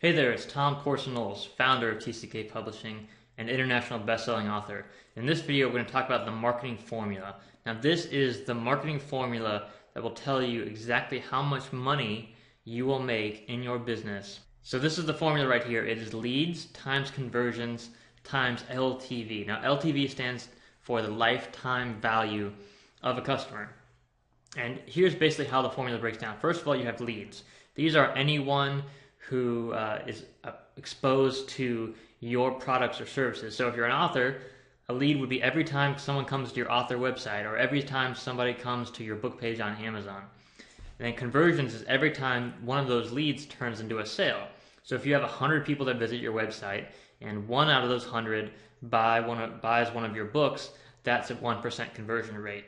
Hey there, it's Tom Corson-Knowles, founder of TCK Publishing and international best-selling author. In this video, we're going to talk about the marketing formula. Now, this is the marketing formula that will tell you exactly how much money you will make in your business. So this is the formula right here. It is leads times conversions times LTV. Now, LTV stands for the lifetime value of a customer. And here's basically how the formula breaks down. First of all, you have leads. These are anyone who is exposed to your products or services. So if you're an author, a lead would be every time someone comes to your author website or every time somebody comes to your book page on Amazon. And then conversions is every time one of those leads turns into a sale. So if you have 100 people that visit your website and one out of those 100 buys one of your books, that's a 1% conversion rate.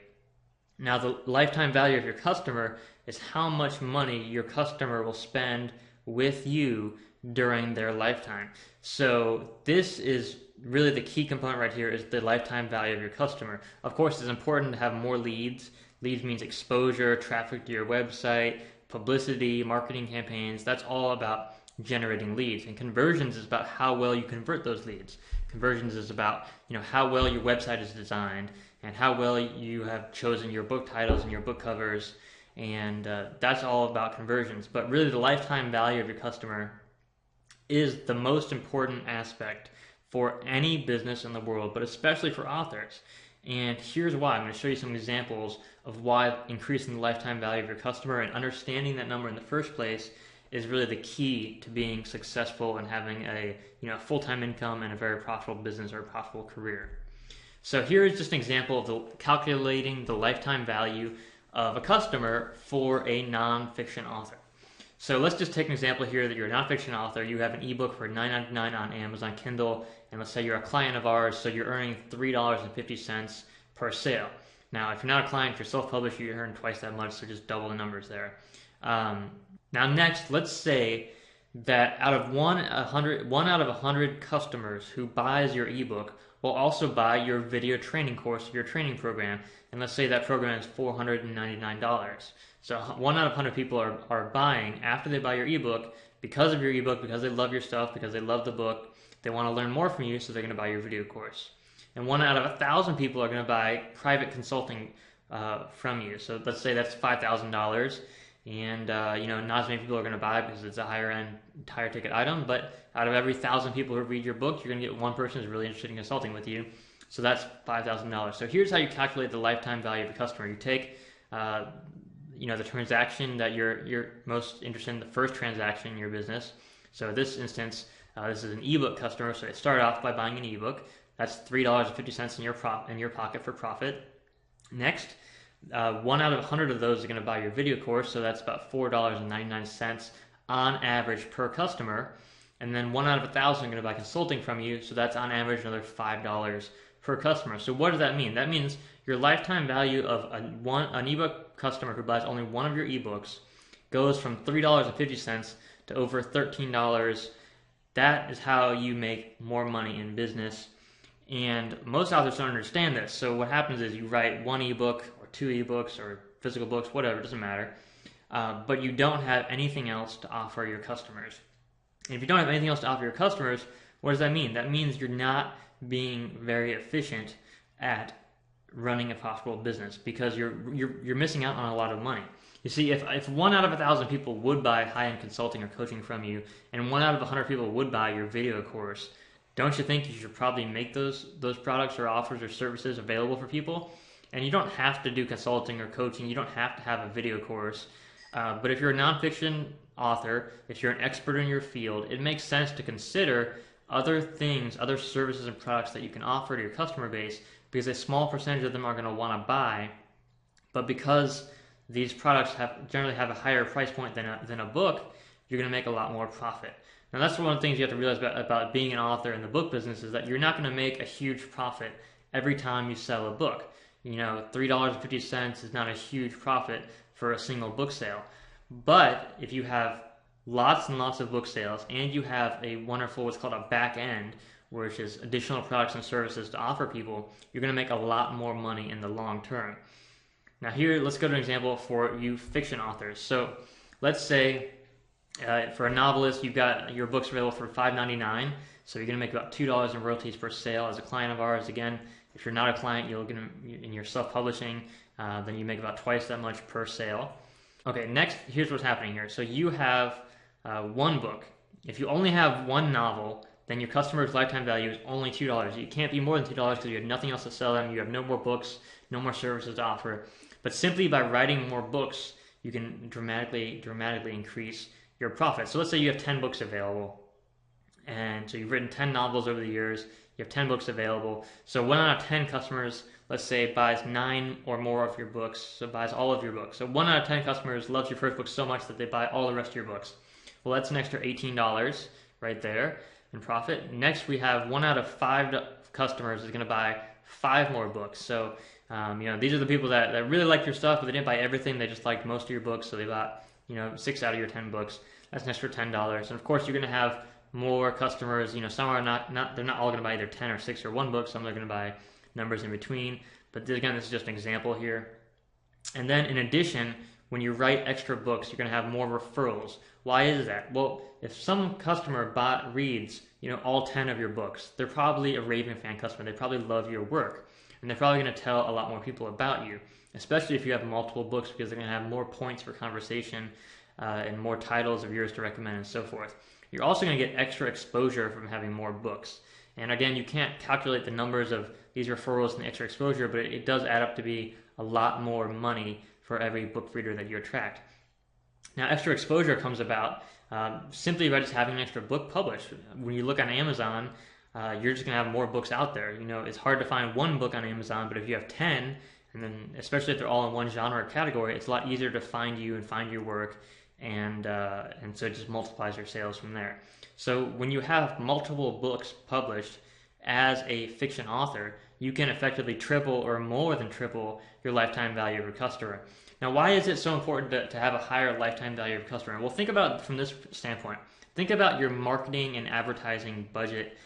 Now, the lifetime value of your customer is how much money your customer will spend with you during their lifetime. So this is really the key component right here, is the lifetime value of your customer. Of course, it's important to have more leads. Leads means exposure, traffic to your website, publicity, marketing campaigns. That's all about generating leads. And conversions is about how well you convert those leads. Conversions is about, how well your website is designed and how well you have chosen your book titles and your book covers. And that's all about conversions. But really, the lifetime value of your customer is the most important aspect for any business in the world, but especially for authors. And here's why. I'm going to show you some examples of why increasing the lifetime value of your customer and understanding that number in the first place is really the key to being successful and having a full-time income and a very profitable business or a profitable career. So here is just an example of calculating the lifetime value of a customer for a nonfiction author. So let's just take an example here that you're a nonfiction author. You have an ebook for $9.99 on Amazon Kindle, and let's say you're a client of ours, so you're earning $3.50 per sale. Now, if you're not a client, if you're self-published, you earn twice that much, so just double the numbers there. Now next, let's say that out of one out of 100 customers who buys your ebook will also buy your video training course, your training program, and let's say that program is $499. So 1 out of 100 people are buying after they buy your ebook because of your ebook, because they love your stuff, because they love the book. They want to learn more from you, so they're going to buy your video course. And 1 out of 1,000 people are going to buy private consulting from you. So let's say that's $5,000. And not as many people are going to buy it because it's a higher ticket item, but out of every 1,000 people who read your book, you're going to get one person who's really interested in consulting with you. So that's $5,000. So here's how you calculate the lifetime value of a customer. You take the transaction that you're most interested in, the first transaction in your business. So in this instance, this is an ebook customer, so they start off by buying an ebook. That's $3.50 in your pocket for profit. Next, 1 out of 100 of those are going to buy your video course, so that's about $4.99 on average per customer. And then 1 out of 1,000 are going to buy consulting from you, so that's on average another $5 per customer. So what does that mean? That means your lifetime value of an ebook customer who buys only one of your ebooks goes from $3.50 to over $13. That is how you make more money in business. And most authors don't understand this. So what happens is you write one ebook or 2 ebooks or physical books, whatever, it doesn't matter. But you don't have anything else to offer your customers. And if you don't have anything else to offer your customers, what does that mean? That means you're not being very efficient at running a profitable business because you're missing out on a lot of money. You see, if 1 out of 1,000 people would buy high-end consulting or coaching from you, and 1 out of 100 people would buy your video course, don't you think you should probably make those products or offers or services available for people? And you don't have to do consulting or coaching. You don't have to have a video course. But if you're a nonfiction author, if you're an expert in your field, it makes sense to consider other things, other services and products that you can offer to your customer base, because a small percentage of them are going to want to buy. But because these products generally have a higher price point than a book, you're going to make a lot more profit. Now, that's one of the things you have to realize about being an author in the book business, is that you're not going to make a huge profit every time you sell a book. $3.50 is not a huge profit for a single book sale. But if you have lots and lots of book sales and you have a wonderful, what's called a back end, which is additional products and services to offer people, you're going to make a lot more money in the long term. Now here, let's go to an example for you fiction authors. So let's say For a novelist, you've got your books available for $5.99, so you're going to make about $2 in royalties per sale. As a client of ours, again, if you're not a client, and you're self-publishing, then you make about twice that much per sale. Okay, next, here's what's happening here. So you have one book. If you only have one novel, then your customer's lifetime value is only $2. You can't be more than $2 because you have nothing else to sell them. You have no more books, no more services to offer. But simply by writing more books, you can dramatically increase your profit. So let's say you have 10 books available. And so you've written 10 novels over the years. You have 10 books available. So 1 out of 10 customers, let's say, buys 9 or more of your books, so buys all of your books. So 1 out of 10 customers loves your first book so much that they buy all the rest of your books. Well, that's an extra $18 right there in profit. Next, we have 1 out of 5 customers is going to buy 5 more books. So, these are the people that really like your stuff, but they didn't buy everything. They just liked most of your books, so they bought, 6 out of your 10 books. That's an extra $10. And of course, you're going to have more customers. Some are they're not all going to buy either 10 or 6 or 1 book. Some are going to buy numbers in between. But again, this is just an example here. And then in addition, when you write extra books, you're going to have more referrals. Why is that? Well, if some customer reads, all 10 of your books, they're probably a raving fan customer. They probably love your work. And they're probably going to tell a lot more people about you, especially if you have multiple books, because they're going to have more points for conversation and more titles of yours to recommend and so forth. You're also going to get extra exposure from having more books. And again, you can't calculate the numbers of these referrals and the extra exposure, but it does add up to be a lot more money for every book reader that you attract. Now, extra exposure comes about simply by just having an extra book published. When you look on Amazon, you're just going to have more books out there. It's hard to find 1 book on Amazon, but if you have 10, and then especially if they're all in one genre or category, it's a lot easier to find you and find your work, and so it just multiplies your sales from there. So when you have multiple books published as a fiction author, you can effectively triple or more than triple your lifetime value of your customer. Now, why is it so important to have a higher lifetime value of your customer? Well, think about it from this standpoint. Think about your marketing and advertising budget,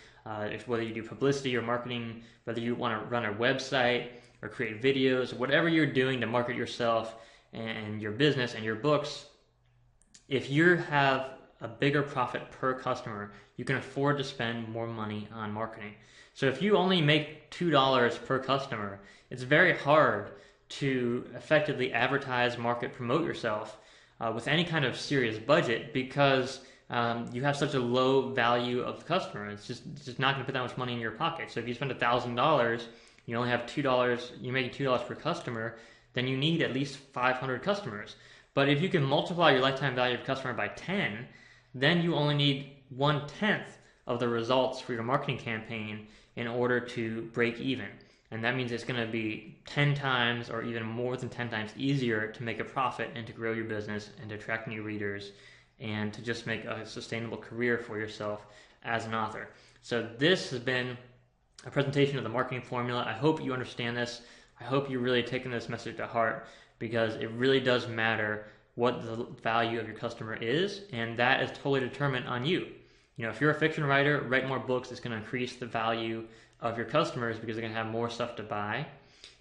whether you do publicity or marketing, whether you want to run a website or create videos, whatever you're doing to market yourself and your business and your books. If you have a bigger profit per customer, you can afford to spend more money on marketing. So if you only make $2 per customer, it's very hard to effectively advertise, market, promote yourself with any kind of serious budget, because you have such a low value of the customer. It's just not going to put that much money in your pocket. So if you spend $1,000, you only have $2, you're making $2 per customer, then you need at least 500 customers. But if you can multiply your lifetime value of customer by 10, then you only need 1/10 of the results for your marketing campaign in order to break even. And that means it's going to be 10 times or even more than 10 times easier to make a profit and to grow your business and to attract new readers and to just make a sustainable career for yourself as an author. So this has been a presentation of the marketing formula. I hope you understand this. I hope you're really taking this message to heart, because it really does matter what the value of your customer is, and that is totally determined on you. If you're a fiction writer, write more books. It's going to increase the value of your customers because they're going to have more stuff to buy.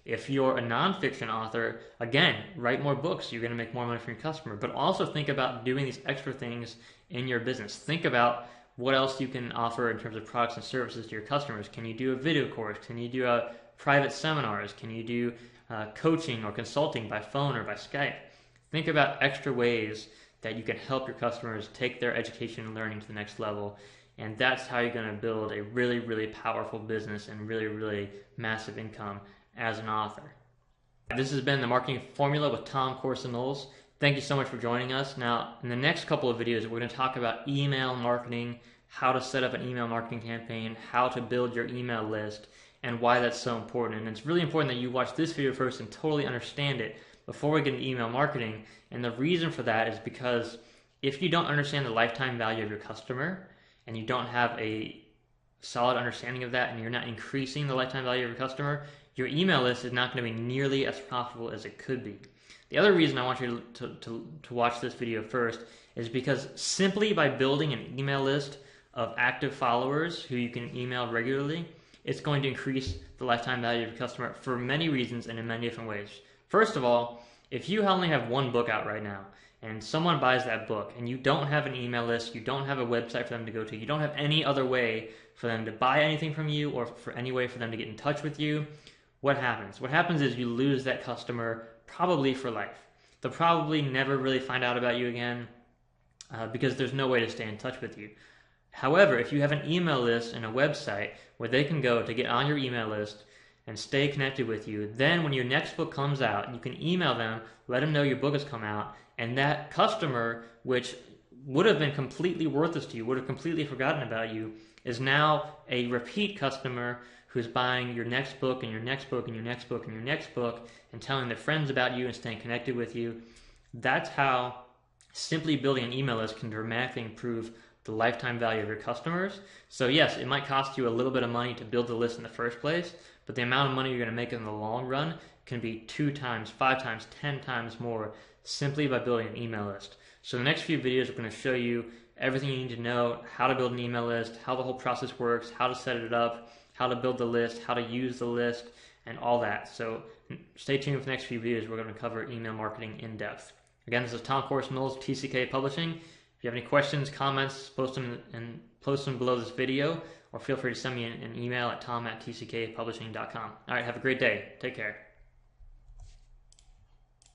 If you're a nonfiction author, again, write more books. You're going to make more money from your customer. But also think about doing these extra things in your business. Think about what else you can offer in terms of products and services to your customers. Can you do a video course? Can you do private seminars? Can you do coaching or consulting by phone or by Skype? Think about extra ways that you can help your customers take their education and learning to the next level. And that's how you're going to build a really, really powerful business and really, really massive income as an author. This has been the Marketing Formula with Tom Corson-Knowles. Thank you so much for joining us. Now, in the next couple of videos, we're going to talk about email marketing, how to set up an email marketing campaign, how to build your email list, and why that's so important. And it's really important that you watch this video first and totally understand it before we get into email marketing. And the reason for that is because if you don't understand the lifetime value of your customer and you don't have a solid understanding of that and you're not increasing the lifetime value of your customer, your email list is not going to be nearly as profitable as it could be. The other reason I want you to watch this video first is because simply by building an email list of active followers who you can email regularly, it's going to increase the lifetime value of your customer for many reasons and in many different ways. First of all, if you only have 1 book out right now and someone buys that book and you don't have an email list, you don't have a website for them to go to, you don't have any other way for them to buy anything from you or for any way for them to get in touch with you, what happens? What happens is you lose that customer probably for life. They'll probably never really find out about you again because there's no way to stay in touch with you. However, if you have an email list and a website where they can go to get on your email list and stay connected with you, then when your next book comes out, you can email them, let them know your book has come out, and that customer, which would have been completely worthless to you, would have completely forgotten about you, is now a repeat customer who's buying your next book and your next book and your next book and your next book and telling their friends about you and staying connected with you. That's how simply building an email list can dramatically improve the lifetime value of your customers. So yes, it might cost you a little bit of money to build the list in the first place, but the amount of money you're going to make in the long run can be 2 times, 5 times, 10 times more simply by building an email list. So the next few videos are going to show you everything you need to know, how to build an email list, how the whole process works, how to set it up, how to build the list, how to use the list, and all that. So stay tuned for the next few videos. We're going to cover email marketing in depth. Again, this is Tom Corson-Knowles, TCK Publishing. If you have any questions, comments, post them below this video, or feel free to send me an email at tom@tckpublishing.com. All right, have a great day. Take care.